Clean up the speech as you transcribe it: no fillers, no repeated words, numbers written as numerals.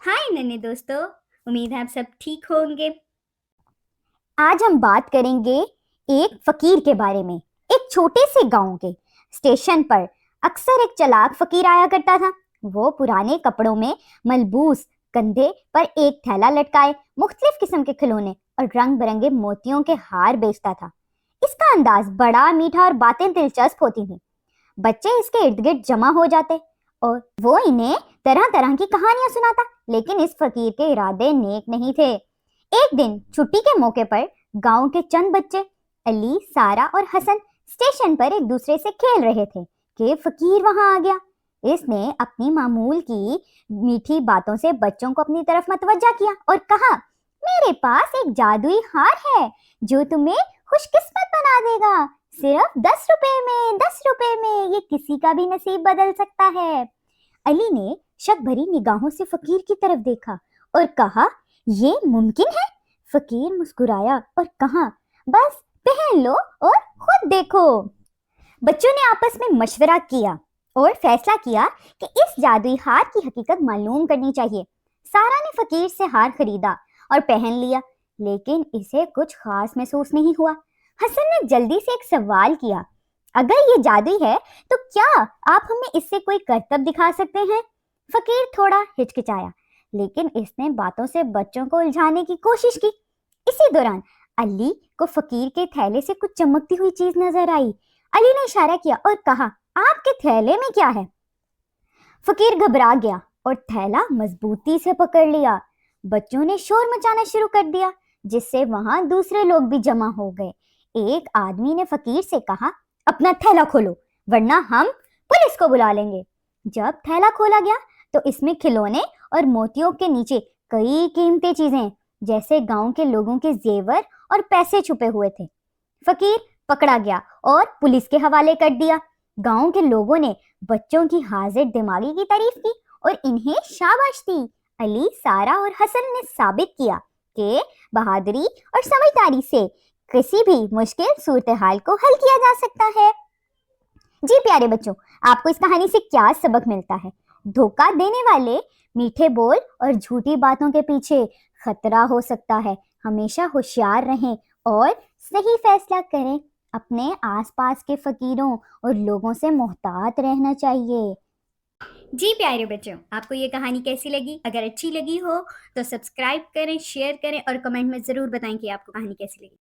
हाय नन्हे दोस्तों। उम्मीद है आप सब ठीक होंगे। आज हम बात करेंगे एक फकीर के बारे में। एक छोटे से गांव के स्टेशन पर अक्सर एक चालाक फकीर आया करता था। वो पुराने कपड़ों में मलबूस, कंधे पर एक थैला लटकाए मुख्तलिफ किस्म के खिलौने और रंग बिरंगे मोतियों के हार बेचता था। इसका अंदाज बड़ा मीठा और बातें दिलचस्प होती थी। बच्चे इसके इर्द गिर्द जमा हो जाते और वो इन्हें तरह तरह की कहानियां सुनाता। लेकिन इस फकीर के इरादे नेक नहीं थे। एक दिन छुट्टी के मौके पर गांव के चंद बच्चे अली, सारा और हसन स्टेशन पर एक दूसरे से खेल रहे थे कि फकीर वहां आ गया। इसने अपनी मामूल की मीठी बातों से बच्चों को अपनी तरफ मतवज्जा किया और कहा, मेरे पास एक जादुई हार है जो तुम्हें खुशकिस्मत बना देगा। सिर्फ 10 रुपए में, 10 रुपए में ये किसी का भी नसीब बदल सकता है। अली ने शक भरी निगाहों से फकीर की तरफ देखा और कहा, ये मुमकिन है? फकीर मुस्कुराया और कहा, बस पहन लो और खुद देखो। बच्चों ने आपस में मशवरा किया और फैसला किया कि इस जादुई हार की हकीकत मालूम करनी चाहिए। सारा ने फकीर से हार खरीदा और पहन लिया, लेकिन इसे कुछ खास महसूस नहीं हुआ। हसन ने जल्दी से एक सवाल किया, अगर ये जादुई है तो क्या आप हमें इससे कोई करतब दिखा सकते हैं? फकीर थोड़ा हिचकिचाया, लेकिन इसने बातों से बच्चों को उलझाने की कोशिश की। इसी दौरान अली को फकीर के थैले से कुछ चमकती हुई चीज नजर आई। अली ने इशारा किया और कहा, आपके थैले में क्या है? फकीर घबरा गया और थैला मजबूती से पकड़ लिया। बच्चों ने शोर मचाना शुरू कर दिया, जिससे वहां दूसरे लोग भी जमा हो गए। एक आदमी ने फकीर से कहा, अपना थैला खोलो वरना हम पुलिस को बुला लेंगे। जब थैला खोला गया तो इसमें खिलौने और मोतियों के नीचे कई कीमती चीजें जैसे गांव के लोगों के जेवर और पैसे छुपे हुए थे। फकीर पकड़ा गया और पुलिस के हवाले कर दिया। गांव के लोगों ने बच्चों की हाजिर दिमागी की तारीफ की और इन्हें शाबाश दी। अली, सारा और हसन ने साबित किया कि बहादुरी और समझदारी से किसी भी मुश्किल सूरत हाल को हल किया जा सकता है। जी प्यारे बच्चों, आपको इस कहानी से क्या सबक मिलता है? धोखा देने वाले मीठे बोल और झूठी बातों के पीछे खतरा हो सकता है। हमेशा होशियार रहें और सही फैसला करें। अपने आसपास के फकीरों और लोगों से मोहतात रहना चाहिए। जी प्यारे बच्चों, आपको ये कहानी कैसी लगी? अगर अच्छी लगी हो तो सब्सक्राइब करें, शेयर करें और कमेंट में ज़रूर बताएं कि आपको कहानी कैसी लगी।